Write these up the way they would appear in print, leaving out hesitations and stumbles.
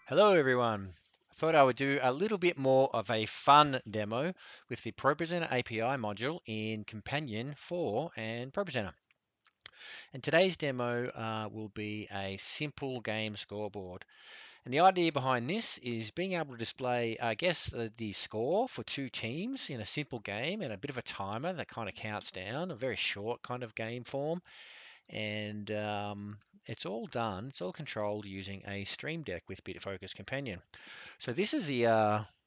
Hello everyone. I thought I would do a little bit more of a fun demo with the ProPresenter API module in Companion 4 and ProPresenter. And today's demo will be a simple game scoreboard. And the idea behind this is being able to display, I guess, the score for two teams in a simple game and a bit of a timer that kind of counts down, a very short kind of game form. And it's all done, it's all controlled using a Stream Deck with BitFocus Companion. So this is the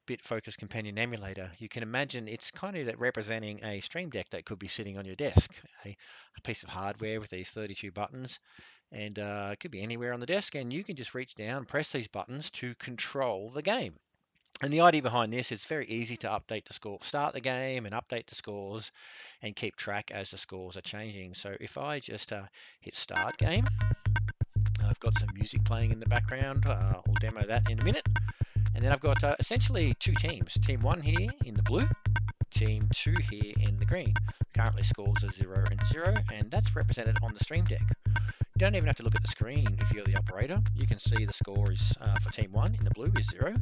BitFocus Companion emulator. You can imagine it's kind of representing a Stream Deck that could be sitting on your desk, a piece of hardware with these 32 buttons, and it could be anywhere on the desk, and you can just reach down, press these buttons to control the game. And the idea behind this, it's very easy to update the score, start the game and update the scores and keep track as the scores are changing. So if I just hit start game, I've got some music playing in the background. I'll demo that in a minute. And then I've got essentially two teams. Team 1 here in the blue, Team 2 here in the green. Currently scores are 0 and 0, and that's represented on the Stream Deck. You don't even have to look at the screen if you're the operator. You can see the score is for Team 1 in the blue is 0,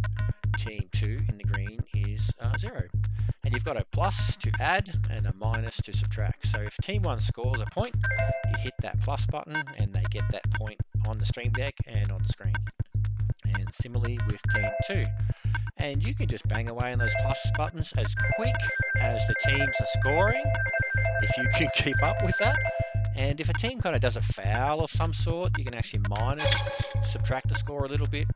Team 2 in the green is 0. And you've got a plus to add and a minus to subtract. So if Team 1 scores a point, you hit that plus button and they get that point on the Stream Deck and on the screen. And similarly with Team 2. And you can just bang away on those plus buttons as quick as the teams are scoring, if you can keep up with that. And if a team kind of does a foul of some sort, you can actually minus, subtract the score a little bit,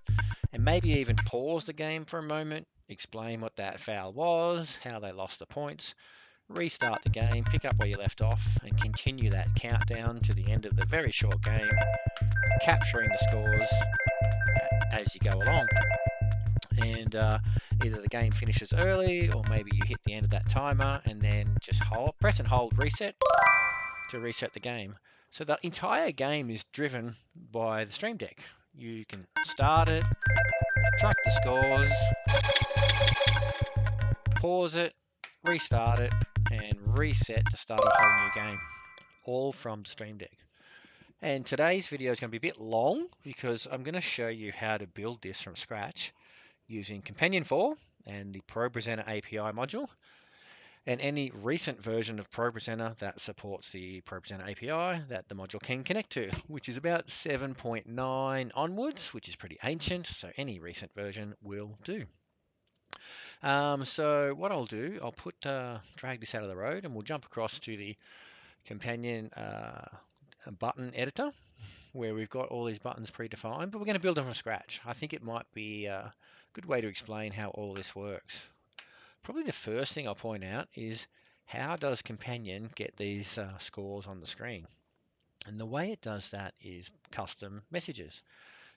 and maybe even pause the game for a moment, explain what that foul was, how they lost the points, restart the game, pick up where you left off, and continue that countdown to the end of the very short game, capturing the scores as you go along. And either the game finishes early or maybe you hit the end of that timer and then just press and hold reset to reset the game. So the entire game is driven by the Stream Deck. You can start it, track the scores, pause it, restart it, and reset to start a whole new game, all from the Stream Deck. And today's video is going to be a bit long because I'm going to show you how to build this from scratch using Companion 4 and the ProPresenter API module, and any recent version of ProPresenter that supports the ProPresenter API that the module can connect to, which is about 7.9 onwards, which is pretty ancient, so any recent version will do. So what I'll do, I'll drag this out of the road and we'll jump across to the Companion button editor where we've got all these buttons predefined, but we're going to build them from scratch. I think it might be a good way to explain how all this works. Probably the first thing I'll point out is how does Companion get these scores on the screen? And the way it does that is custom messages.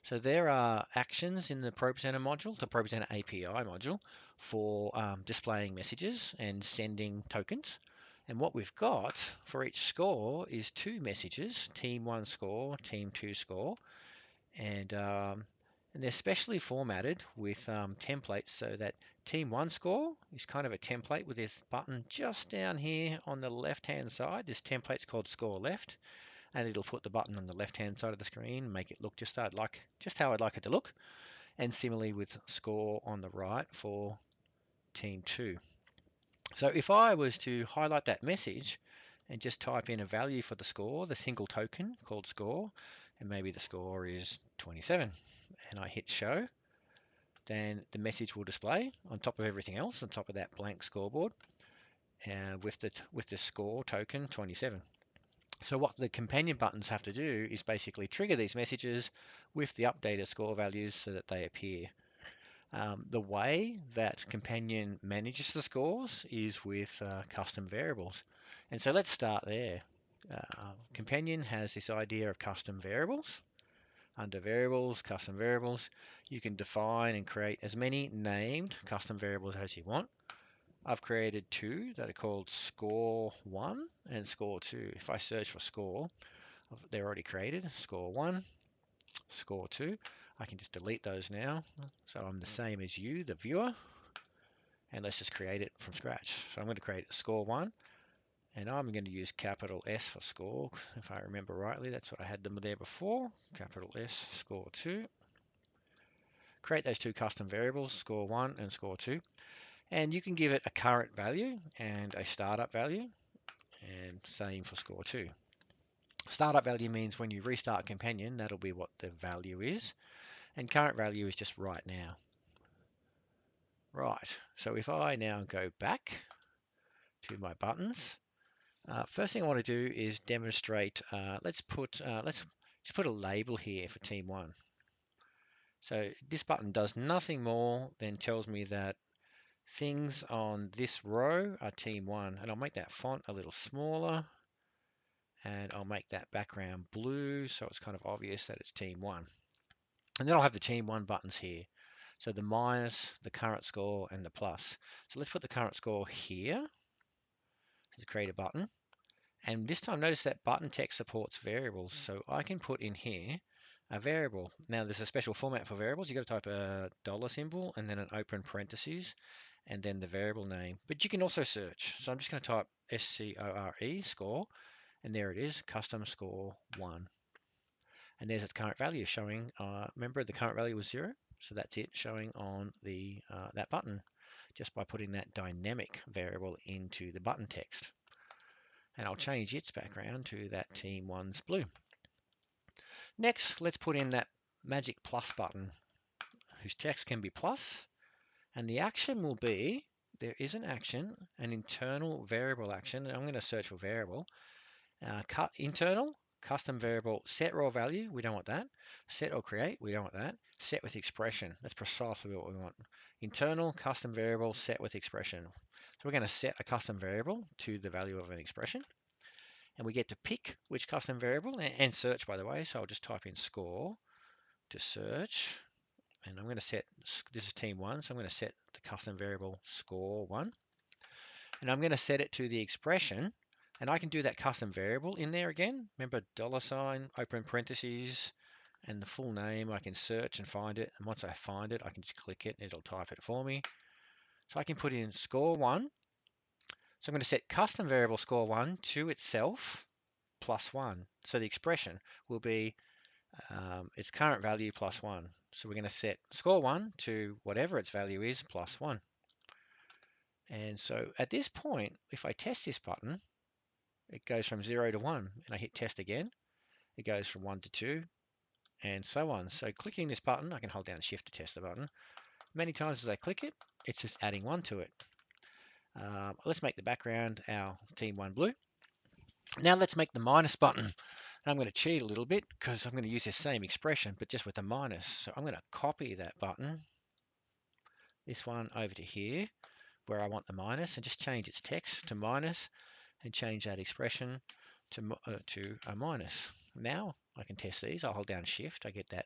So there are actions in the ProPresenter module, the ProPresenter API module, for displaying messages and sending tokens. And what we've got for each score is two messages, Team 1 score, Team 2 score, and they're specially formatted with templates so that Team 1 score is kind of a template with this button just down here on the left-hand side. This template's called Score Left, and it'll put the button on the left-hand side of the screen, make it look just how I'd like it to look. And similarly with Score on the right for Team 2. So if I was to highlight that message and just type in a value for the score, the single token called score, and maybe the score is 27, and I hit show, then the message will display on top of everything else, on top of that blank scoreboard, with the score token 27. So what the companion buttons have to do is basically trigger these messages with the updated score values so that they appear. The way that Companion manages the scores is with custom variables. And so let's start there. Companion has this idea of custom variables. Under variables, custom variables, you can define and create as many named custom variables as you want. I've created two that are called score1 and score2. If I search for score, they're already created, score1, score2. I can just delete those now. So I'm the same as you, the viewer, and let's just create it from scratch. So I'm going to create a score1, and I'm going to use capital S for score. If I remember rightly, that's what I had them there before. Capital S, score2. create those two custom variables, score1 and score2, and you can give it a current value and a startup value, and same for score2. Startup value means when you restart Companion, that'll be what the value is, and current value is just right now. Right, so if I now go back to my buttons, first thing I want to do is demonstrate, let's just put a label here for team 1. So this button does nothing more than tells me that things on this row are team 1, and I'll make that font a little smaller, and I'll make that background blue so it's kind of obvious that it's team 1. And then I'll have the team 1 buttons here. So the minus, the current score, and the plus. So let's put the current score here to create a button. And this time notice that button text supports variables. So I can put in here a variable. Now there's a special format for variables. You've got to type a dollar symbol and then an open parentheses and then the variable name. But you can also search. So I'm just going to type SCORE, score, and there it is, custom score 1. And there's its current value showing, remember the current value was 0, so that's it showing on the that button just by putting that dynamic variable into the button text. And I'll change its background to that team 1's blue. Next, let's put in that magic plus button whose text can be plus, and the action will be, there is an action, an internal variable action, and I'm going to search for variable. Internal, custom variable, set raw value, we don't want that. Set or create, we don't want that. Set with expression, that's precisely what we want. Internal, custom variable, set with expression. So we're going to set a custom variable to the value of an expression. And we get to pick which custom variable, and search, by the way. So I'll just type in score to search. And I'm going to set, this is team 1, so I'm going to set the custom variable score1. And I'm going to set it to the expression. And I can do that custom variable in there again. Remember, $, open parentheses, and the full name. I can search and find it. And once I find it, I can just click it and it'll type it for me. So I can put in score1. So I'm going to set custom variable score1 to itself plus 1. So the expression will be its current value plus 1. So we're going to set score1 to whatever its value is plus 1. And so at this point, if I test this button, it goes from 0 to 1, and I hit test again, it goes from 1 to 2, and so on. So clicking this button, I can hold down shift to test the button. Many times as I click it, it's just adding 1 to it. Let's make the background our team 1 blue. Now let's make the minus button. And I'm going to cheat a little bit because I'm going to use this same expression, but just with a minus. So I'm going to copy that button, this one over to here, where I want the minus, and just change its text to minus, and change that expression to a minus. Now I can test these. I'll hold down shift. I get that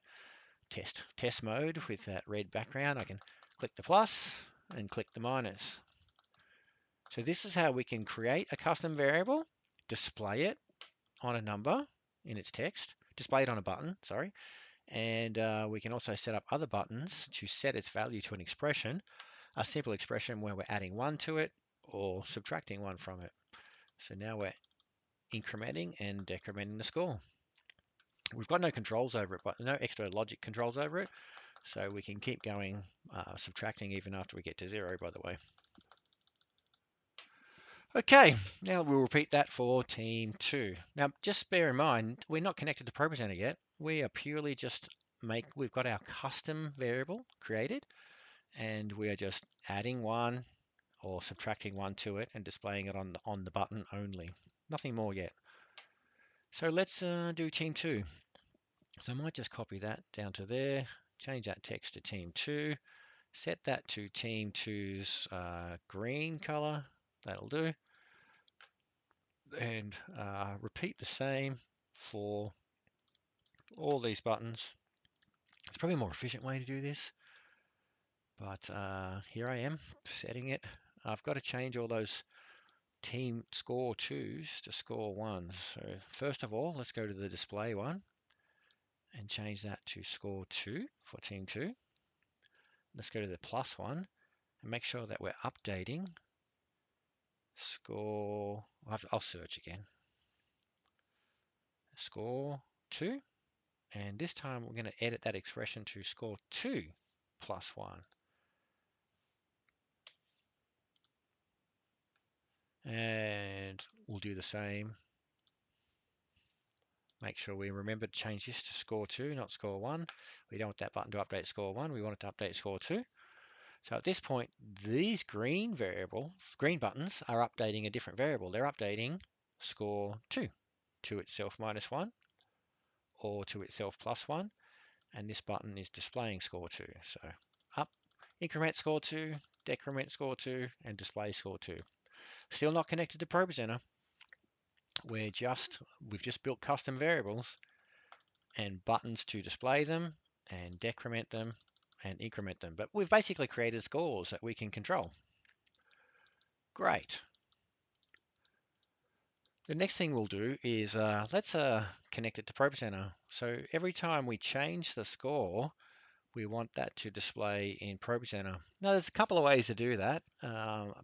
test mode with that red background. I can click the plus and click the minus. So this is how we can create a custom variable, display it on a number in its text, display it on a button, sorry, and we can also set up other buttons to set its value to an expression, a simple expression where we're adding 1 to it or subtracting 1 from it. So now we're incrementing and decrementing the score. We've got no controls over it, but no extra logic controls over it, so we can keep going subtracting even after we get to 0, by the way. Okay, now we'll repeat that for team 2. Now just bear in mind, we're not connected to ProPresenter yet. We are purely just we've got our custom variable created, and we are just adding 1 or subtracting 1 to it and displaying it on the button only. Nothing more yet. So let's do team 2. So I might just copy that down to there, change that text to team 2, set that to team 2's green color, that'll do, and repeat the same for all these buttons. It's probably a more efficient way to do this, but here I am setting it. I've got to change all those team score 2s to score 1s. So first of all, let's go to the display one and change that to score 2 for team 2. Let's go to the plus one and make sure that we're updating score. I'll search again. Score 2, and this time we're going to edit that expression to score 2. +1. And we'll do the same. Make sure we remember to change this to score 2, not score 1. We don't want that button to update score 1. We want it to update score 2. So at this point, these green buttons are updating a different variable. They're updating score 2 to itself -1 or to itself +1. And this button is displaying score 2. So up, increment score 2, decrement score 2, and display score 2. Still not connected to ProPresenter. We've just built custom variables and buttons to display them and decrement them and increment them. But we've basically created scores that we can control. Great. The next thing we'll do is let's connect it to ProPresenter. So every time we change the score, we want that to display in ProPresenter. Now there's a couple of ways to do that.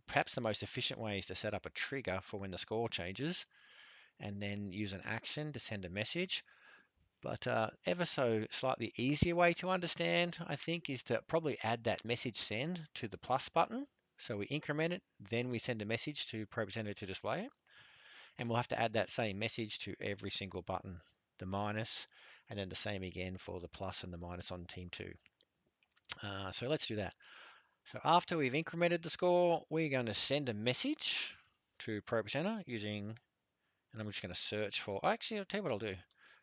Perhaps the most efficient way is to set up a trigger for when the score changes and then use an action to send a message. But ever so slightly easier way to understand, I think, is to probably add that message send to the plus button. So we increment it, then we send a message to ProPresenter to display it. And we'll have to add that same message to every single button, the minus, and then the same again for the plus and the minus on team 2. So let's do that. So after we've incremented the score, we're going to send a message to ProPresenter using, and I'm just going to search for, actually, I'll tell you what I'll do.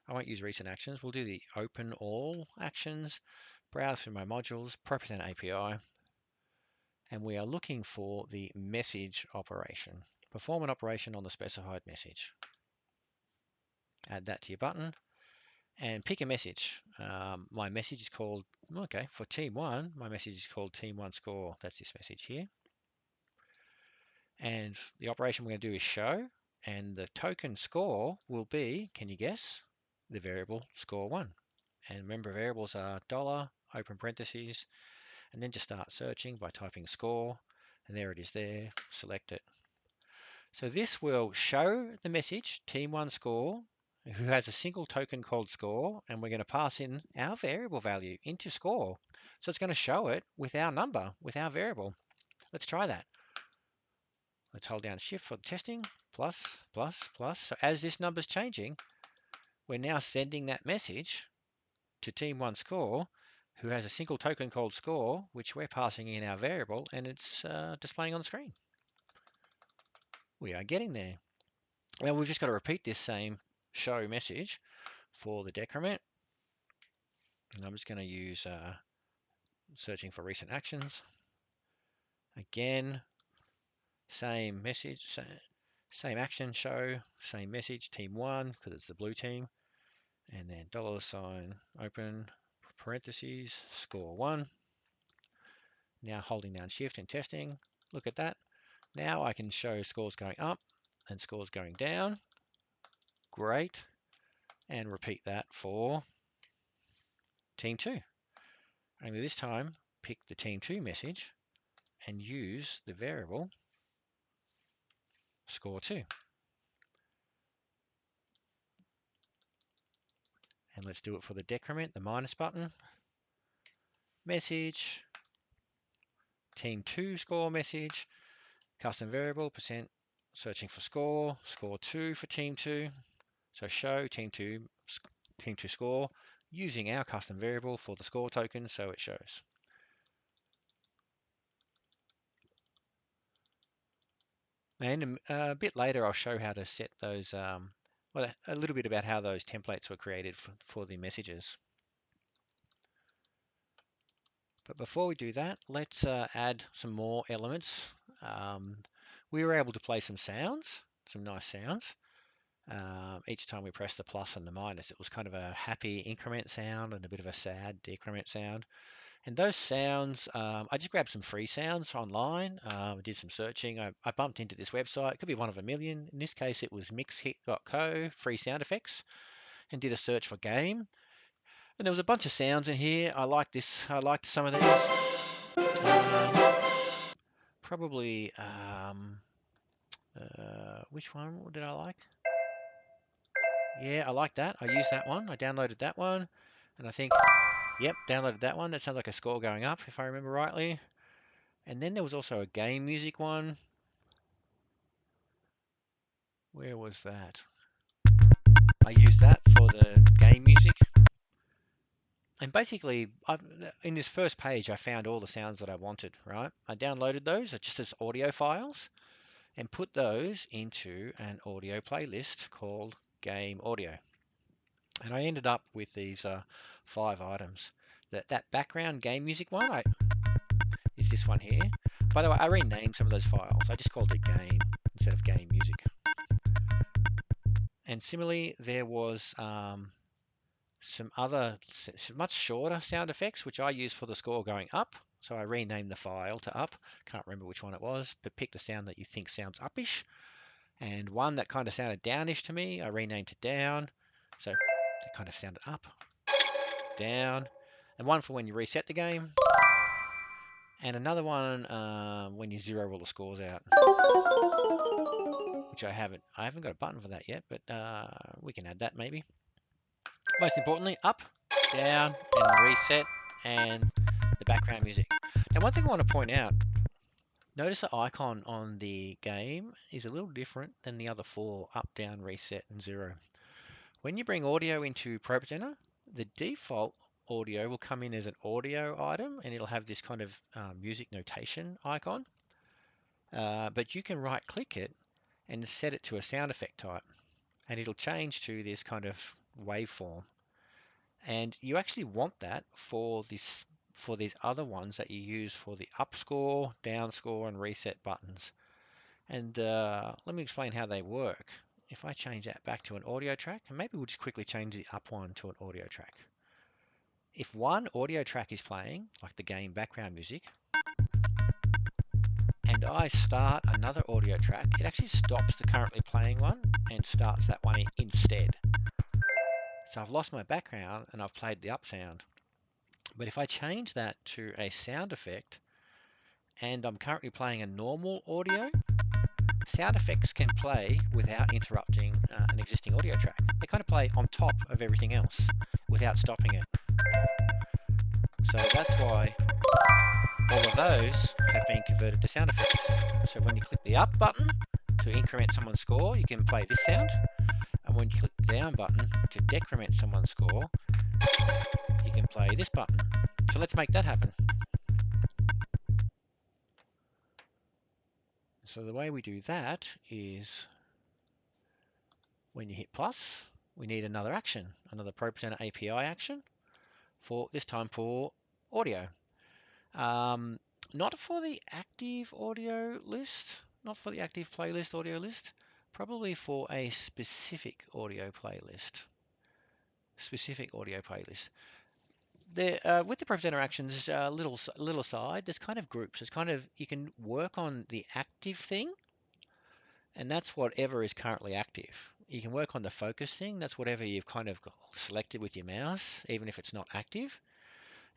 I won't use recent actions. We'll do the open all actions, browse through my modules, ProPresenter API, and we are looking for the message operation. Perform an operation on the specified message. Add that to your button and pick a message. My message is called, okay, for team 1, my message is called team 1 score. That's this message here. And the operation we're going to do is show, and the token score will be, can you guess, the variable score 1. And remember, variables are $, open parentheses, and then just start searching by typing score, and there it is there, select it. So this will show the message, team 1 score, who has a single token called score, and we're going to pass in our variable value into score. So it's going to show it with our number, with our variable. Let's try that. Let's hold down shift for testing, plus, plus, plus. So as this number's changing, we're now sending that message to team 1 score, who has a single token called score, which we're passing in our variable, and it's displaying on the screen. We are getting there. Now we've just got to repeat this same show message for the decrement. And I'm just going to use searching for recent actions. Again, same message, same action, show, same message, team 1, because it's the blue team. And then $, open, parentheses, score 1. Now holding down shift and testing. Look at that. Now I can show scores going up and scores going down. Great. And repeat that for team 2. Only this time, pick the team 2 message and use the variable score 2. And let's do it for the decrement, the minus button. Message, team 2 score message, custom variable, percent, searching for score, score 2 for team 2. So show team 2 score using our custom variable for the score token, so it shows. And a bit later, I'll show how to set those, well, a little bit about how those templates were created for the messages. But before we do that, let's add some more elements. We were able to play some sounds, some nice sounds. Each time we press the plus and the minus, it was kind of a happy increment sound and a bit of a sad decrement sound. And those sounds, I just grabbed some free sounds online, did some searching. I bumped into this website. It could be one of a million. In this case, it was mixhit.co, free sound effects, and did a search for game. And there was a bunch of sounds in here. I liked this. I liked some of these. Probably, which one did I like? Yeah, I like that. I used that one. I downloaded that one. And I think Yep, downloaded that one. That sounds like a score going up, if I remember rightly. And then there was also a game music one. Where was that? I used that for the game music. And basically, in this first page, I found all the sounds that I wanted, right? I downloaded those just as audio files and put those into an audio playlist called Game Audio. And I ended up with these 5 items. That background game music one is this one here. By the way, I renamed some of those files. I just called it game instead of game music. And similarly, there was some other much shorter sound effects, which I use for the score going up. So I renamed the file to up. Can't remember which one it was, but pick the sound that you think sounds uppish. And one that kind of sounded downish to me, I renamed to down. So it kind of sounded up, down. And one for when you reset the game. And another one when you zero all the scores out, which I haven't got a button for that yet, but we can add that maybe. Most importantly, up, down, and reset, and the background music. Now, one thing I want to point out, notice the icon on the game is a little different than the other 4, up, down, reset, and 0. When you bring audio into ProPresenter, the default audio will come in as an audio item, and it'll have this kind of music notation icon. But you can right click it and set it to a sound effect type, and it'll change to this kind of waveform. And you actually want that for these other ones that you use for the up score, down score, and reset buttons. And let me explain how they work. If I change that back to an audio track, and maybe we'll just quickly change the up one to an audio track. If one audio track is playing, like the game background music, and I start another audio track, it actually stops the currently playing one and starts that one instead. So I've lost my background and I've played the up sound. But if I change that to a sound effect and I'm currently playing a normal audio, sound effects can play without interrupting an existing audio track. They kind of play on top of everything else without stopping it. So that's why all of those have been converted to sound effects. So when you click the up button to increment someone's score, you can play this sound. And when you click the down button to decrement someone's score, you can play this button. So let's make that happen. So the way we do that is when you hit plus, we need another action, another ProPresenter API action, for this time for audio. Not for the active audio list, not for the active playlist audio list, probably for a specific audio playlist. Specific audio playlist. There, with the ProPresenter actions, little aside, there's kind of groups. It's kind of, you can work on the active thing, and that's whatever is currently active. You can work on the focus thing. That's whatever you've kind of selected with your mouse, even if it's not active.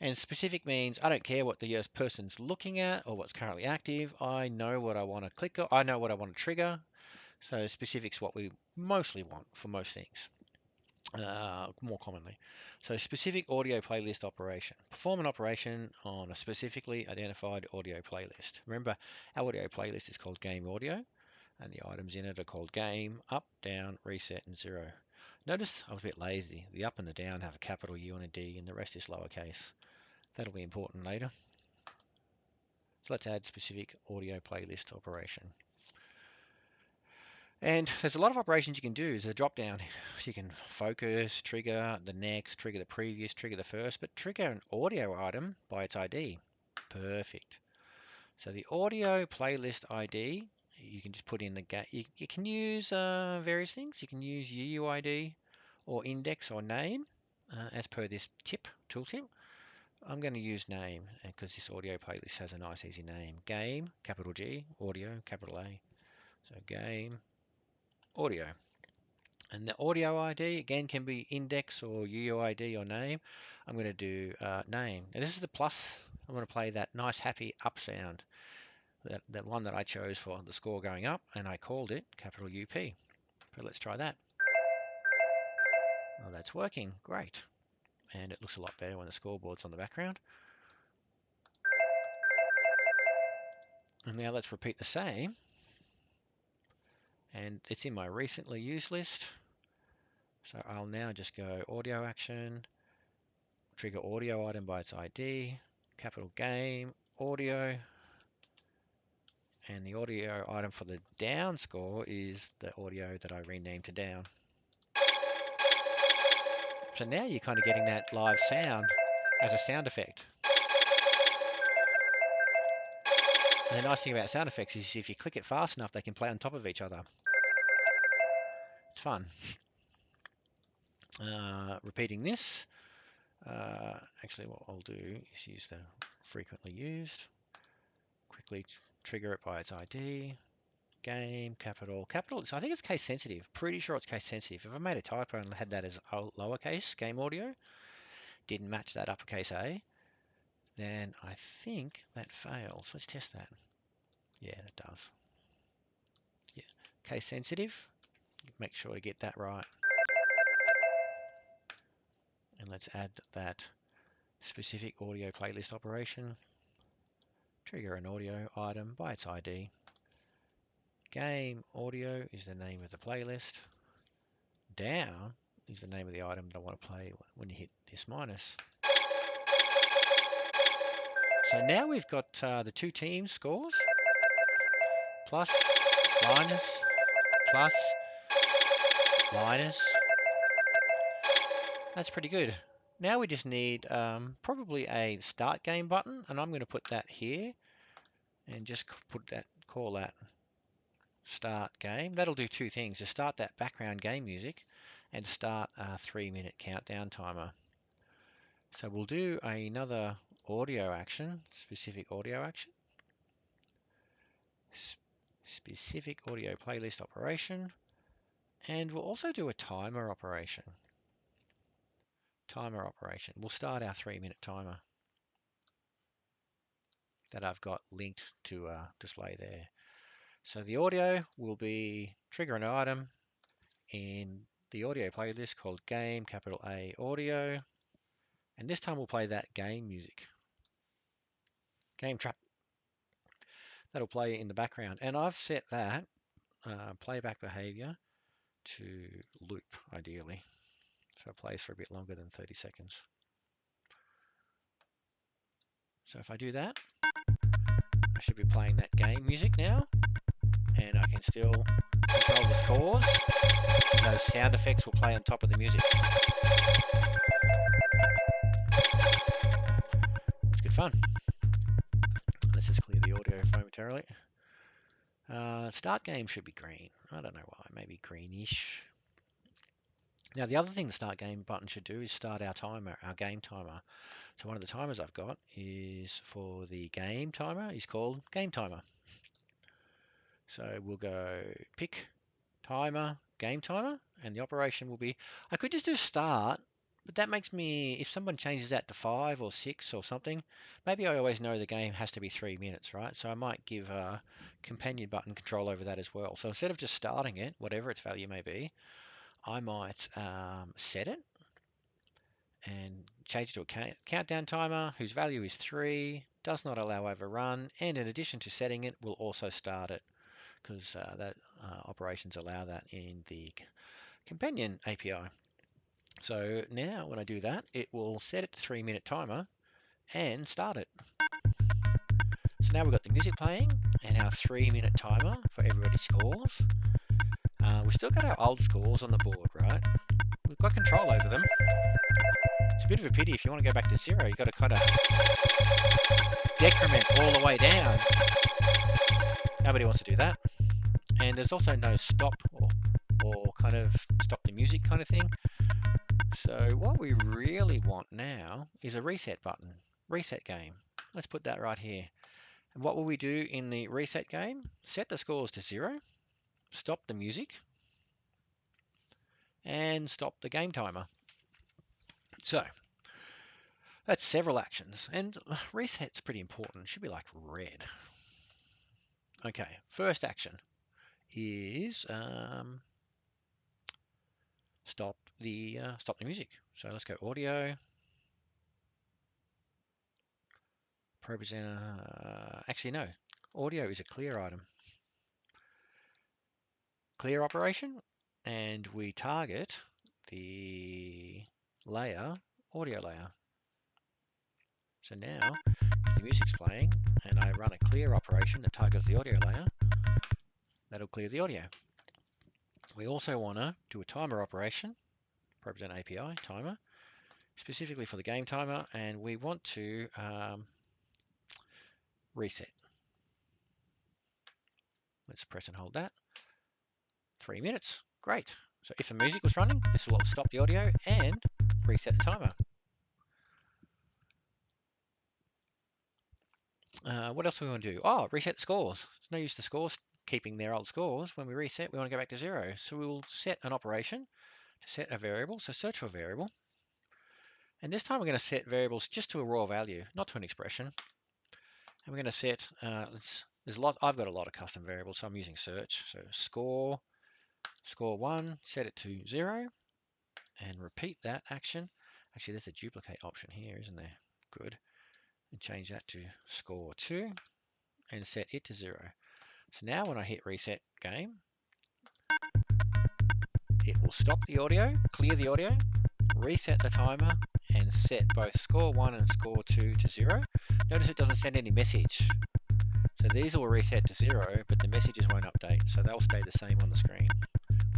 And specific means I don't care what the person's looking at or what's currently active. I know what I want to click on. I know what I want to trigger. So specific's what we mostly want for most things, more commonly. So specific audio playlist operation. Perform an operation on a specifically identified audio playlist. Remember, our audio playlist is called Game Audio, and the items in it are called Game, Up, Down, Reset, and 0. Notice I was a bit lazy. The up and the down have a capital U and a D, and the rest is lowercase. That'll be important later. So let's add specific audio playlist operation. And there's a lot of operations you can do. There's a drop down. You can focus, trigger the next, trigger the previous, trigger the first, but trigger an audio item by its ID. Perfect. So the audio playlist ID, you can just put in the you can use various things. You can use UUID or index or name as per this tooltip. I'm going to use name because this audio playlist has a nice easy name. Game, capital G, audio, capital A. So game, audio. And the audio ID, again, can be index or UUID or name. I'm going to do name. And this is the plus. I'm going to play that nice happy up sound. That one that I chose for the score going up, and I called it capital UP. But let's try that. Oh, that's working. Great. and it looks a lot better when the scoreboard's on the background. And now let's repeat the same, and it's in my recently used list. So I'll now just go audio action, trigger audio item by its ID, capital game, audio, and the audio item for the down score is the audio that I renamed to down. So now you're kind of getting that live sound as a sound effect. And the nice thing about sound effects is if you click it fast enough, they can play on top of each other. It's fun. Repeating this. Actually, what I'll do is use the frequently used. Quickly trigger it by its ID. Game, capital. So I think it's case sensitive. Pretty sure it's case sensitive. If I made a typo and had that as lowercase, game audio, didn't match that uppercase A, then I think that fails. Let's test that. Yeah, it does. Yeah, case sensitive. Make sure to get that right. And let's add that specific audio playlist operation. Trigger an audio item by its ID. Game audio is the name of the playlist. Down is the name of the item that I want to play when you hit this minus. So now we've got the two teams' scores. Plus, minus, plus, minus. That's pretty good. Now we just need probably a start game button, and I'm going to put that here and just call that start game. That'll do two things: to start that background game music and start a 3-minute countdown timer. So we'll do another audio action, specific audio action, specific audio playlist operation, and we'll also do a timer operation. We'll start our 3-minute timer that I've got linked to display there. So the audio will be trigger an item in the audio playlist called game, capital A audio. And this time we'll play that game music. Game track. That'll play in the background. And I've set that playback behavior to loop, ideally. So it plays for a bit longer than 30 seconds. So if I do that, I should be playing that game music now. And I can still control the scores. And those sound effects will play on top of the music. It's good fun. Let's just clear the audio momentarily. Start game should be green. I don't know why, maybe greenish. Now the other thing the start game button should do is start our timer, our game timer. So one of the timers I've got is for the game timer, is called game timer. So we'll go pick timer, game timer, and the operation will be, I could just do start, but that makes me, if someone changes that to 5 or 6 or something, maybe I always know the game has to be 3 minutes, right? So I might give a companion button control over that as well. So instead of just starting it, whatever its value may be, I might set it and change it to a countdown timer whose value is 3, does not allow overrun, and in addition to setting it, will also start it, because operations allow that in the Companion API. So now when I do that, it will set it to 3-minute timer and start it. So now we've got the music playing and our 3-minute timer for everybody's scores. We've still got our old scores on the board, right? We've got control over them. It's a bit of a pity if you want to go back to 0, you've got to kind of decrement all the way down. Nobody wants to do that. And there's also no stop or kind of stop the music kind of thing. So what we really want now is a reset button, reset game. Let's put that right here. And what will we do in the reset game? Set the scores to 0, stop the music, and stop the game timer. So that's several actions, and reset's pretty important. It should be like red. Okay, first action is stop the music. So let's go audio, ProPresenter, actually no, audio is a clear item. Clear operation, and we target the layer, audio layer. So now, if the music's playing and I run a clear operation that targets the audio layer, that'll clear the audio. We also want to do a timer operation, ProPresenter API timer, specifically for the game timer, and we want to reset. Let's press and hold that. 3 minutes. Great. So if the music was running, this will stop the audio and reset the timer. What else do we want to do? Oh, reset the scores. It's no use the scores keeping their old scores. When we reset, we want to go back to 0. So we will set an operation to set a variable. So search for a variable. And this time we're going to set variables just to a raw value, not to an expression. And we're going to set, I've got a lot of custom variables, so I'm using search. So score 1, set it to 0, and repeat that action. Actually, there's a duplicate option here, isn't there? Good. And change that to score 2 and set it to 0. So now when I hit reset game, it will stop the audio, clear the audio, reset the timer, and set both score 1 and score 2 to 0. Notice it doesn't send any message. So these will reset to 0, but the messages won't update, so they'll stay the same on the screen.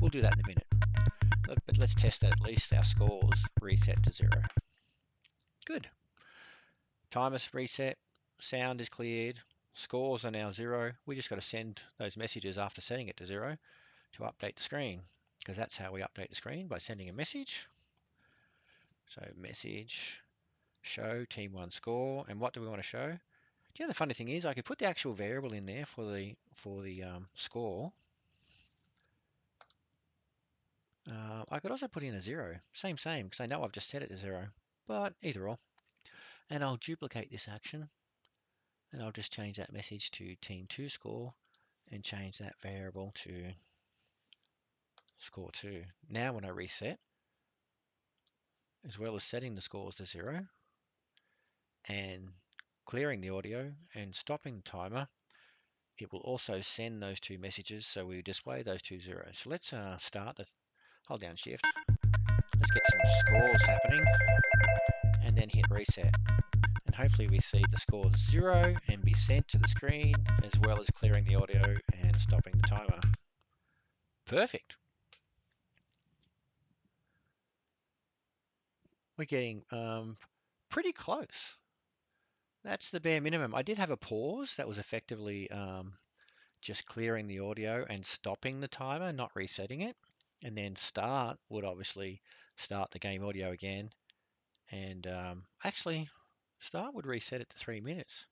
We'll do that in a minute. But let's test that at least our scores reset to 0. Good. Timer's reset, sound is cleared, scores are now 0. We just got to send those messages after setting it to 0 to update the screen, because that's how we update the screen, by sending a message. So message, show team 1 score, and what do we want to show? Do you know the funny thing is I could put the actual variable in there for the score. I could also put in a 0, same, because I know I've just set it to 0, but either or. And I'll duplicate this action, and I'll just change that message to team 2 score, and change that variable to score 2. Now when I reset, as well as setting the scores to 0, and clearing the audio and stopping the timer, it will also send those 2 messages, so we display those 2 zeros. So let's start the, hold down shift, let's get some scores happening, and then hit reset. And hopefully we see the scores 0 and be sent to the screen, as well as clearing the audio and stopping the timer. Perfect. We're getting pretty close. That's the bare minimum. I did have a pause that was effectively just clearing the audio and stopping the timer, not resetting it. And then start would obviously start the game audio again. And actually, start would reset it to 3 minutes.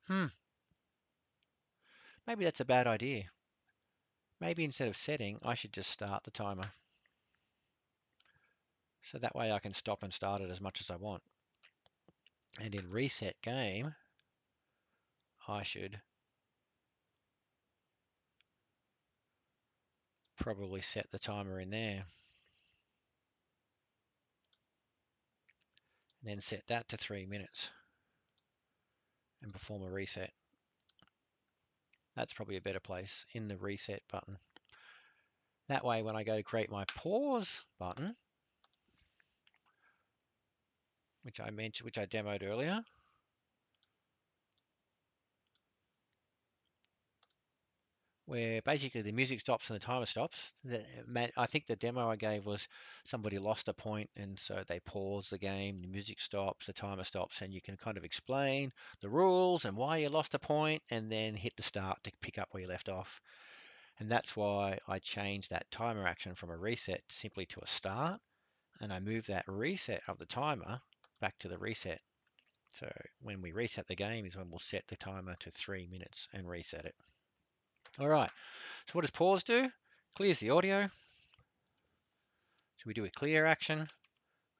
Maybe that's a bad idea. Maybe instead of setting, I should just start the timer. So that way I can stop and start it as much as I want. And in reset game, I should probably set the timer in there. And then set that to 3 minutes. And perform a reset. That's probably a better place, in the reset button. That way when I go to create my pause button, which I demoed earlier, where basically the music stops and the timer stops. I think the demo I gave was somebody lost a point, and so they pause the game, the music stops, the timer stops, and you can kind of explain the rules and why you lost a point, and then hit the start to pick up where you left off. And that's why I changed that timer action from a reset simply to a start, and I moved that reset of the timer back to the reset. So when we reset the game is when we'll set the timer to 3 minutes and reset it. All right, so what does pause do? Clears the audio. So we do a clear action,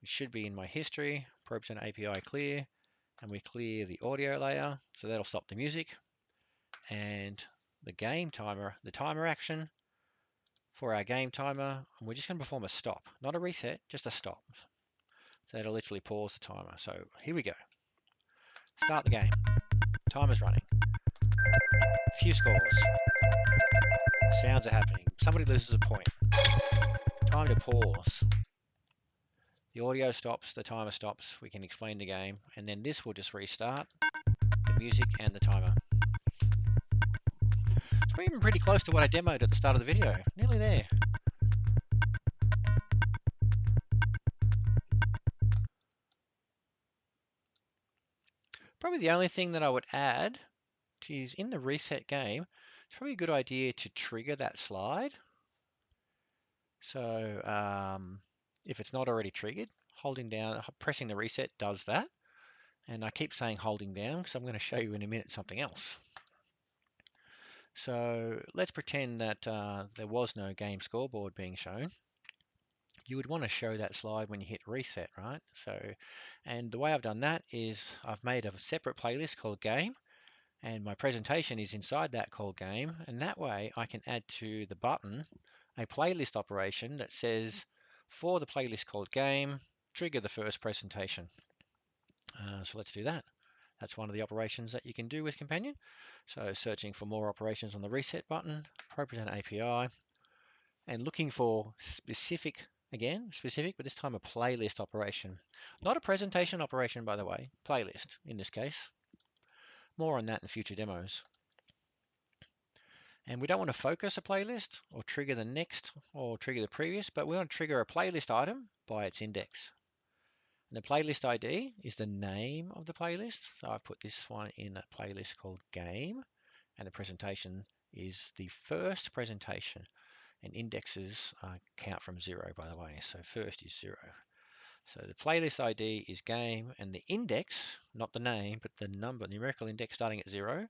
which should be in my history, ProPresenter API clear, and we clear the audio layer, so that'll stop the music. And the game timer, the timer action for our game timer, we're just going to perform a stop, not a reset, just a stop. So that'll literally pause the timer. So here we go. Start the game. Timer's running. Few scores. Sounds are happening. Somebody loses a point. Time to pause. The audio stops, the timer stops, we can explain the game, and then this will just restart the music and the timer. So we're even pretty close to what I demoed at the start of the video. Nearly there. Probably the only thing that I would add is in the reset game, it's probably a good idea to trigger that slide. So if it's not already triggered, holding down, pressing the reset does that. And I keep saying holding down because I'm going to show you in a minute something else. So let's pretend that there was no game scoreboard being shown. You would want to show that slide when you hit reset, right? And the way I've done that is I've made a separate playlist called game, and my presentation is inside that called game, and that way I can add to the button a playlist operation that says for the playlist called game, trigger the first presentation. So let's do that. That's one of the operations that you can do with Companion. So searching for more operations on the reset button, ProPresenter API, and looking for specific, but this time a playlist operation. Not a presentation operation, by the way, playlist in this case. More on that in future demos. And we don't want to focus a playlist or trigger the next or trigger the previous, but we want to trigger a playlist item by its index. And the playlist ID is the name of the playlist. So I've put this one in a playlist called game, and the presentation is the first presentation. And indexes count from 0, by the way. So first is 0. So the playlist ID is game, and the index, not the name, but the number, numerical index starting at 0.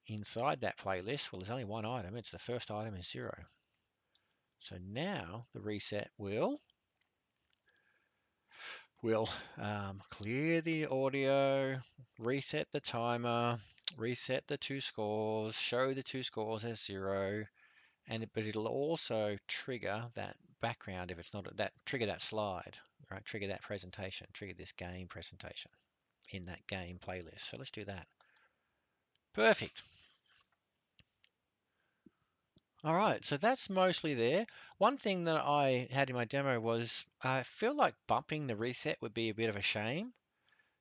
Inside that playlist, well, there's only one item. It's the first item is 0. So now the reset will clear the audio, reset the timer, reset the 2 scores, show the 2 scores as 0, but it'll also trigger that background if it's not that, trigger that slide, right? Trigger that presentation, trigger this game presentation in that game playlist. So let's do that. Perfect. All right, so that's mostly there. One thing that I had in my demo was I feel like bumping the reset would be a bit of a shame.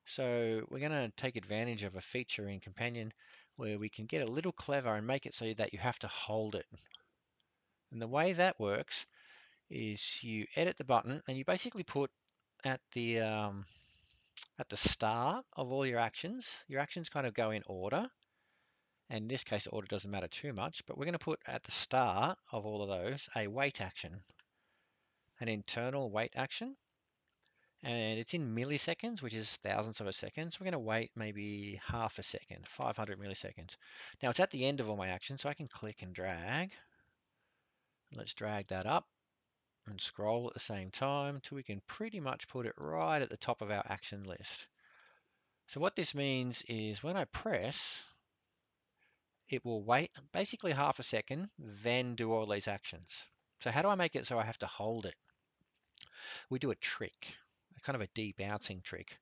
So we're going to take advantage of a feature in Companion where we can get a little clever and make it so that you have to hold it. And the way that works is you edit the button and you basically put at the start of all your actions kind of go in order. And in this case, the order doesn't matter too much, but we're going to put at the start of all of those a wait action, an internal wait action. And it's in milliseconds, which is thousandths of a second. So we're going to wait maybe half a second, 500 milliseconds. Now it's at the end of all my actions, so I can click and drag. Let's drag that up and scroll at the same time till we can pretty much put it right at the top of our action list. So what this means is when I press, it will wait basically half a second, then do all these actions. So how do I make it so I have to hold it? We do a trick, kind of a debouncing trick.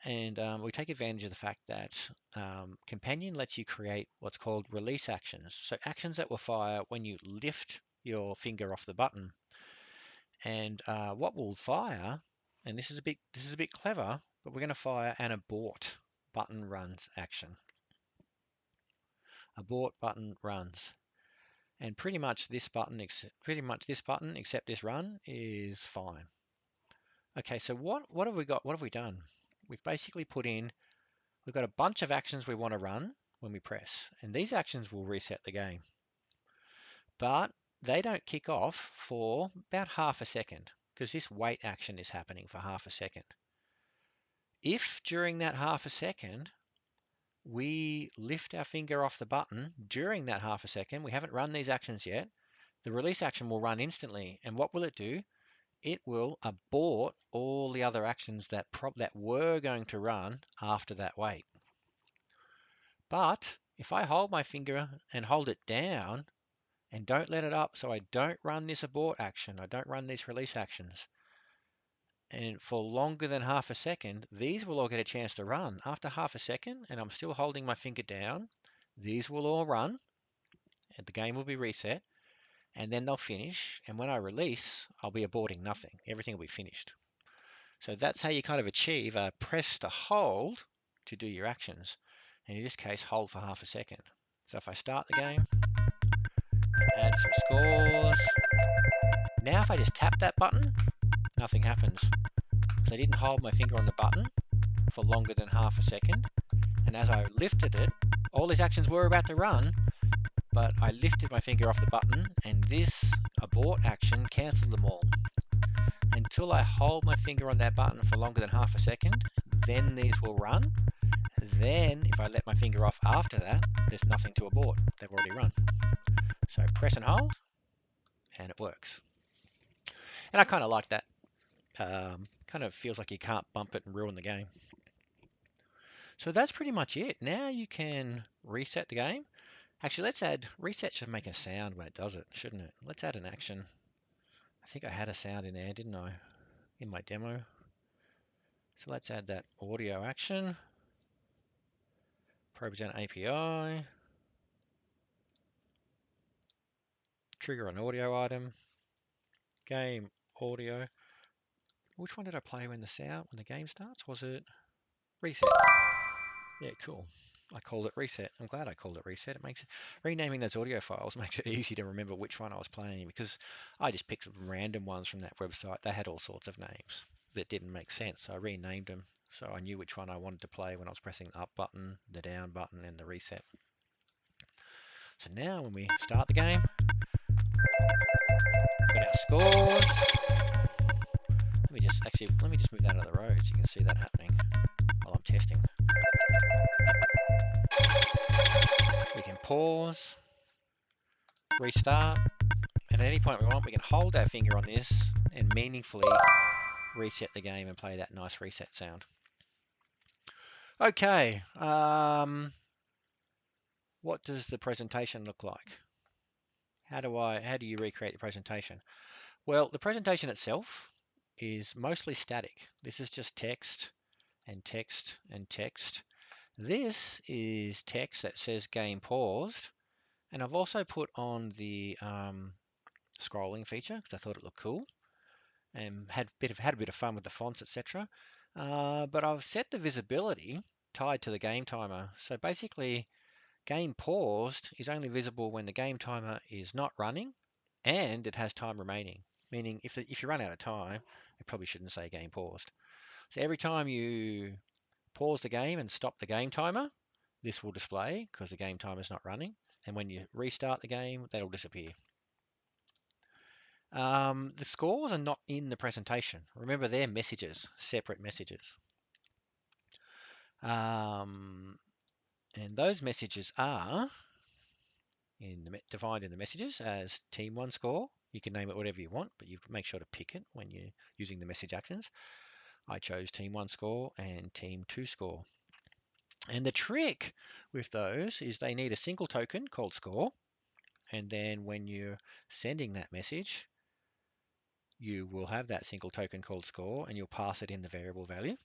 And we take advantage of the fact that Companion lets you create what's called release actions. So actions that will fire when you lift your finger off the button. And what will fire, and this is a bit clever, but we're going to fire an abort button runs action. Abort button runs. And pretty much this button except this run is fine. Okay, so what have we got? What have we done? We've basically we've got a bunch of actions we want to run when we press, and these actions will reset the game. But they don't kick off for about half a second because this wait action is happening for half a second. If during that half a second we lift our finger off the button during that half a second, we haven't run these actions yet, the release action will run instantly. And what will it do? It will abort all the other actions that were going to run after that wait. But if I hold my finger and hold it down and don't let it up, so I don't run this abort action, I don't run these release actions, and for longer than half a second, these will all get a chance to run. After half a second, and I'm still holding my finger down, these will all run, and the game will be reset, and then they'll finish. And when I release, I'll be aborting nothing. Everything will be finished. So that's how you kind of achieve a press to hold to do your actions. And in this case, hold for half a second. So if I start the game, add some scores. Now if I just tap that button, nothing happens. So I didn't hold my finger on the button for longer than half a second. And as I lifted it, all these actions were about to run, but I lifted my finger off the button, and this abort action cancelled them all. Until I hold my finger on that button for longer than half a second, then these will run. Then, if I let my finger off after that, there's nothing to abort. They've already run. So press and hold, and it works. And I kind of like that. Kind of feels like you can't bump it and ruin the game. So that's pretty much it. Now you can reset the game. Actually, let's add, reset should make a sound when it does it, shouldn't it? Let's add an action. I think I had a sound in there, didn't I? In my demo. So let's add that audio action. ProPresenter API. Trigger an audio item. Game audio. Which one did I play when the game starts? Was it reset? Yeah, cool. I called it reset. I'm glad I called it reset. It makes renaming those audio files makes it easy to remember which one I was playing, because I just picked random ones from that website. They had all sorts of names that didn't make sense. So I renamed them so I knew which one I wanted to play when I was pressing the up button, the down button, and the reset. So now when we start the game, we've got our scores. Let me just move that out of the road so you can see that happening while I'm testing. We can pause, restart, and at any point we want, we can hold our finger on this and meaningfully reset the game and play that nice reset sound. Okay, what does the presentation look like? How do you recreate the presentation? Well, the presentation itself is mostly static. This is just text and text and text. This is text that says game paused, and I've also put on the scrolling feature because I thought it looked cool, and had a bit of fun with the fonts, etc. But I've set the visibility tied to the game timer. So basically, game paused is only visible when the game timer is not running and it has time remaining. Meaning, if you run out of time, it probably shouldn't say game paused. So every time you pause the game and stop the game timer, this will display because the game timer is not running. And when you restart the game, that'll disappear. The scores are not in the presentation. Remember, they're messages, separate messages. And those messages are defined in the messages as team 1 score. You can name it whatever you want, but you make sure to pick it when you're using the message actions. I chose team 1 score and team 2 score. And the trick with those is they need a single token called score. And then when you're sending that message, you will have that single token called score, and you'll pass it in the variable value.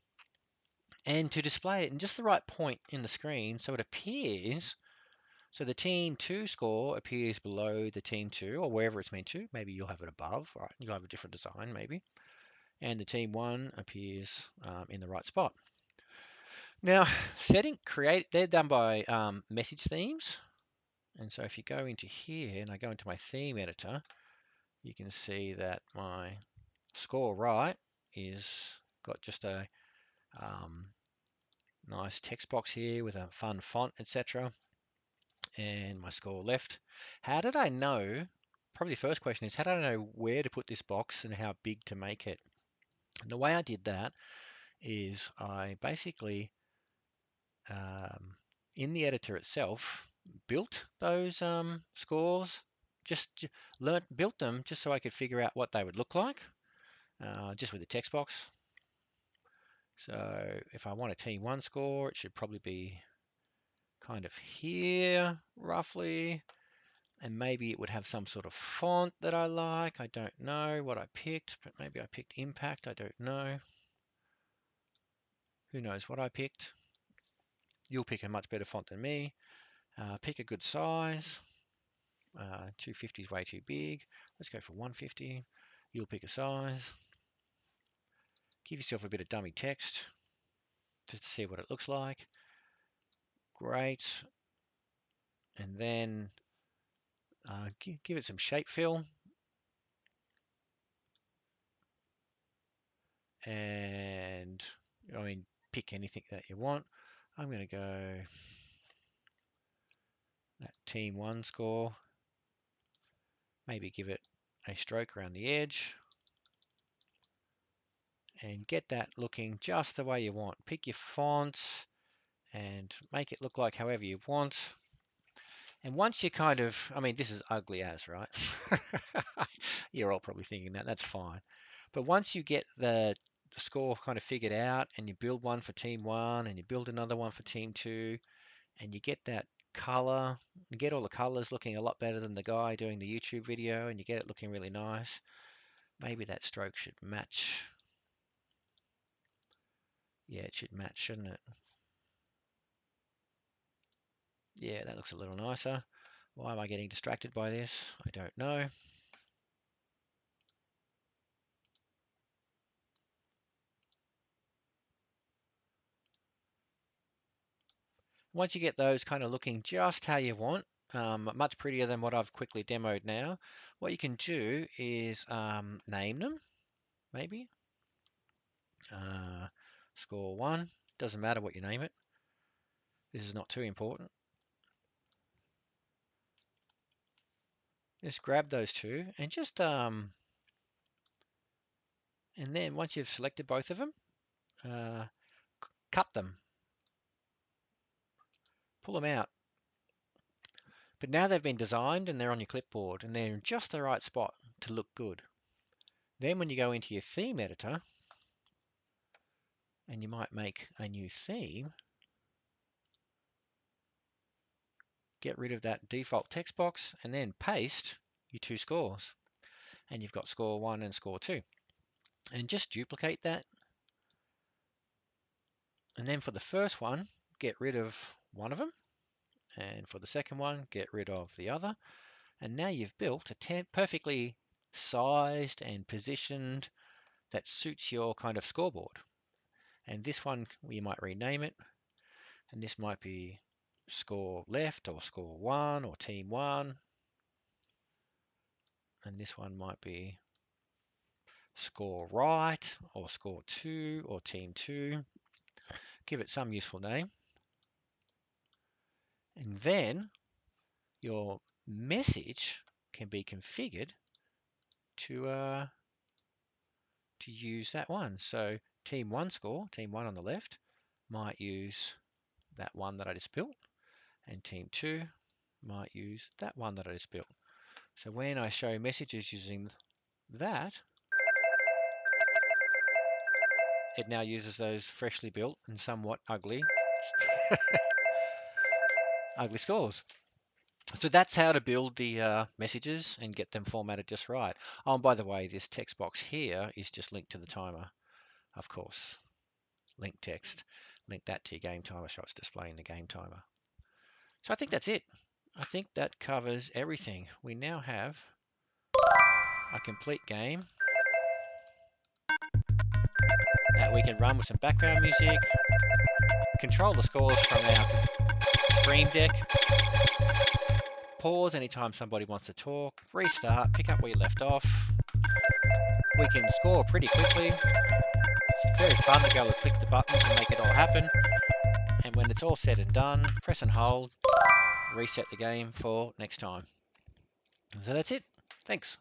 And to display it in just the right point in the screen so it appears, so the team 2 score appears below the team 2 or wherever it's meant to. Maybe you'll have it above, right? You'll have a different design maybe. And the team 1 appears in the right spot. Now, they're done by message themes. And so if you go into here and I go into my theme editor, you can see that my score right is got just a nice text box here with a fun font, etc. And my score left. How did I know? Probably the first question is, how did I know where to put this box and how big to make it? And the way I did that is I basically, in the editor itself, built those scores, built them just so I could figure out what they would look like, just with the text box. So if I want a team 1 score, it should probably be kind of here, roughly. And maybe it would have some sort of font that I like. I don't know what I picked, but maybe I picked Impact. I don't know. Who knows what I picked? You'll pick a much better font than me. Pick a good size. 250 is way too big. Let's go for 150. You'll pick a size. Give yourself a bit of dummy text just to see what it looks like. Great. And then give it some shape fill. And I mean, pick anything that you want. I'm going to go that team 1 score. Maybe give it a stroke around the edge. And get that looking just the way you want. Pick your fonts and make it look like however you want. And once you kind of, I mean, this is ugly as, right? You're all probably thinking that, that's fine. But once you get the score kind of figured out and you build one for team 1 and you build another one for team 2 and you get that color, you get all the colors looking a lot better than the guy doing the YouTube video and you get it looking really nice, maybe that stroke should match. Yeah, it should match, shouldn't it? Yeah, that looks a little nicer. Why am I getting distracted by this? I don't know. Once you get those kind of looking just how you want, much prettier than what I've quickly demoed now, what you can do is name them, maybe. Score 1, doesn't matter what you name it. This is not too important. Just grab those two and just, and then once you've selected both of them, cut them, pull them out. But now they've been designed and they're on your clipboard and they're in just the right spot to look good. Then when you go into your theme editor and you might make a new theme, get rid of that default text box and then paste your 2 scores. And you've got score 1 and score 2. And just duplicate that. And then for the first one, get rid of one of them. And for the second one, get rid of the other. And now you've built a perfectly sized and positioned that suits your kind of scoreboard. And this one, you might rename it. And this might be score left or score 1 or team 1. And this one might be score right or score 2 or team 2. Give it some useful name. And then your message can be configured to use that one. So team 1 score, team 1 on the left, might use that one that I just built, and team 2 might use that one that I just built. So when I show messages using that, it now uses those freshly built and somewhat ugly ugly scores. So that's how to build the messages and get them formatted just right. Oh, and by the way, this text box here is just linked to the timer, of course. Link text. Link that to your game timer so it's displaying the game timer. So I think that's it. I think that covers everything. We now have a complete game that we can run with some background music, control the scores from our Stream Deck, pause anytime somebody wants to talk, restart, pick up where you left off. We can score pretty quickly. It's very fun to be able to click the buttons and make it all happen. And when it's all said and done, press and hold, reset the game for next time. So that's it. Thanks.